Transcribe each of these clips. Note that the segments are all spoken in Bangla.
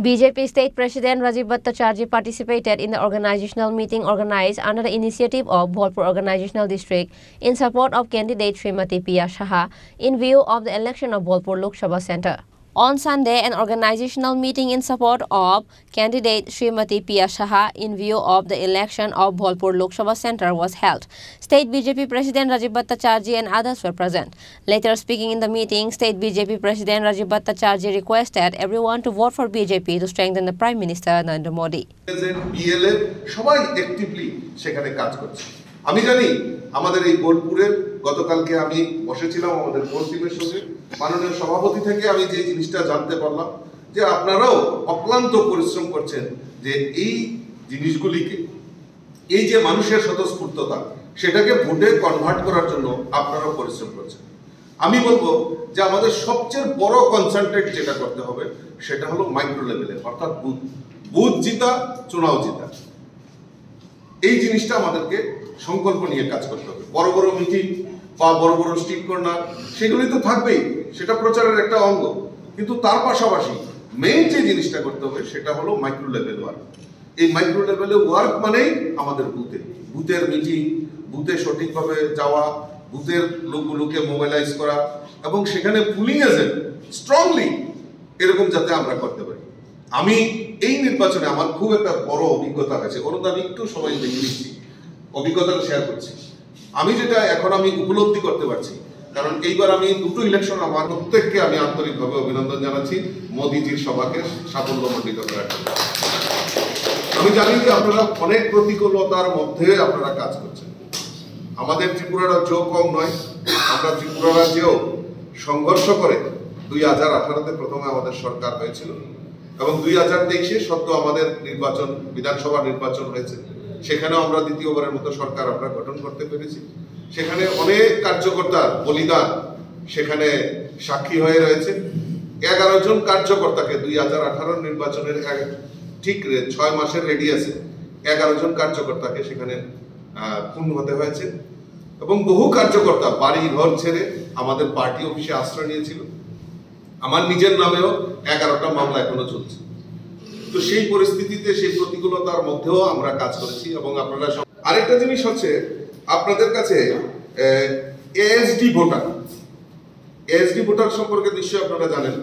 BJP State President Rajiv Bhattacharjee participated in the organizational meeting organized under the initiative of Bholpur Organizational District in support of candidate Srimati Pia Saha in view of the election of Bholpur Lok Sabha Centre. On Sunday, an organizational meeting in support of candidate Srimati Pia Saha in view of the election of Bholpur Lok Sabha Centre was held. State BJP President Rajiv Bhattacharjee and others were present. Later speaking in the meeting, State BJP President Rajiv Bhattacharjee requested everyone to vote for BJP to strengthen the Prime Minister Narendra Modi. আমি জানি আমাদের এই বোলপুরে গতকালকে আমি বসেছিলাম আমাদের কোর টিমের সঙ্গে মাননীয় সভাপতি থেকে আমি যে জিনিসটা জানতে পারলাম যে আপনারাও অক্লান্ত পরিশ্রম করছেন যে এই জিনিসগুলিকে এই যে মানুষের স্বতঃস্ফূর্ততা সেটাকে ভোটে কনভার্ট করার জন্য আপনারাও পরিশ্রম করছেন। আমি বলবো যে আমাদের সবচেয়ে বড় কনসেন্ট্রেট যেটা করতে হবে সেটা হলো মাইক্রো লেভেলে, অর্থাৎ বুথ জিতা চুনাও জিতা। এই জিনিসটা আমাদেরকে সংকল্প নিয়ে কাজ করতে হবে। বড় বড় মিটিং বা বড় বড় স্ট্রিট কর্নার সেগুলি তো থাকবেই, সেটা প্রচারের একটা অঙ্গ, কিন্তু তার পাশাপাশি মেইন যে জিনিসটা করতে হবে সেটা হলো মাইক্রো লেভেল ওয়ার্ক। এই মাইক্রো লেভেলে ওয়ার্ক মানেই আমাদের বুথের মিটিং, বুথে সঠিকভাবে যাওয়া, বুথের লোকগুলোকে মোবিলাইজ করা এবং সেখানে পুলিং এজেন্ট স্ট্রংলি এরকম যাতে আমরা করতে পারি। আমি এই নির্বাচনে আমার খুব একটা বড় অভিজ্ঞতা হয়েছে, অনুদান একটু সময় দেখে নিচ্ছি, অভিজ্ঞতাটা শেয়ার করছি। আমি যেটা এখন আমি উপলব্ধি করতে পারছি, কারণ এইবার আমি দুটো ইলেকশন আমার প্রত্যেককে আমি আন্তরিকভাবে অভিনন্দন জানাচ্ছি মোদিজির সভাকে সাফল্যমণ্ডিত করার জন্য। আমি জানি যে আপনারা অনেক প্রতিকূলতার মধ্যে আপনারা কাজ করছেন। আমাদের ত্রিপুরা রাজ্যও কম নয়, আমরা ত্রিপুরা রাজ্যেও সংঘর্ষ করে 2018-তে প্রথমে আমাদের সরকার হয়েছিল এবং 2023-এ সদ্য আমাদের নির্বাচন বিধানসভা নির্বাচন হয়েছে, সেখানেও আমরা দ্বিতীয়বারের মতো সরকার আমরা গঠন করতে পেরেছি। সেখানে অনেক কার্যকর্তার বলিদান সেখানে সাক্ষী হয়ে রয়েছে। 11 জন কার্যকর্তাকে 2018 নির্বাচনের ঠিক 6 মাসের রেডিয়াসে 11 জন কার্যকর্তাকে সেখানে খুন হতে হয়েছে এবং বহু কার্যকর্তা বাড়ি ঘর ছেড়ে আমাদের পার্টি অফিসে আশ্রয় নিয়েছিল। আমার নিজের নামেও 11টা মামলা এখনো চলছে। তো সেই পরিস্থিতিতে সেই প্রতিকূলতার মধ্যেও আমরা কাজ করেছি এবং আপনারা আরেকটা জিনিস হচ্ছে আপনাদের কাছে এএসডি ভোটার সম্পর্কে নিশ্চয়ই আপনারা জানেন।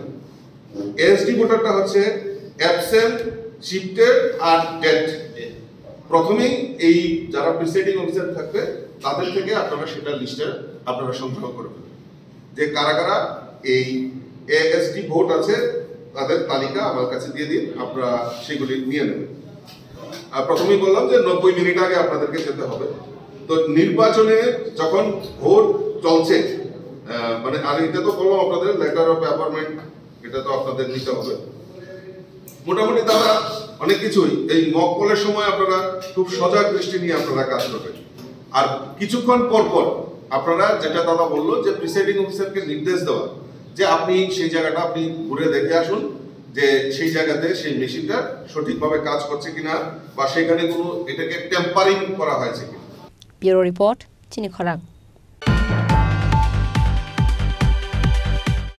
এএসডি ভোটারটা হচ্ছে অ্যাবসেন্ট, শিফটেড আর ডেড। প্রথমেই এই যারা প্রিসাইডিং অফিসার থাকবে তাদের থেকে আপনারা সেটা লিস্টে আপনারা সংগ্রহ করবেন যে কারা কারা এই এএসডি ভোট আছে, তাদের তালিকা আমার কাছে দিয়ে দিন, আপনারা সেগুলি নিয়ে নেবেন। প্রথমেই বললাম যে 90 মিনিট আগে আপনাদেরকে যেতে হবে। তো নির্বাচনে যখন ভোট চলছে মানে আর এটা তো বললাম আপনাদের লেটার অফ অ্যাপয়েন্টমেন্ট, এটা তো আপনাদের নিতে হবে। মোটামুটি তারা অনেক কিছুই এই মক পোলের সময় আপনারা খুব সজাগ দৃষ্টি নিয়ে আপনারা কাজ করবেন। আর কিছুক্ষণ পর পর আপনারা যেটা দাদা বললো যে প্রিসাইডিং অফিসারকে নির্দেশ দেওয়া যে আপনি সেই জায়গাটা আপনি ঘুরে দেখে আসুন যে সেই জায়গাতে সেই মেশিনটা সঠিকভাবে কাজ করছে কিনা বা সেখানে কোনো এটাকে টেম্পারিং করা হয়েছে কিনা। ব্যুরো রিপোর্ট, চিনি খরাং।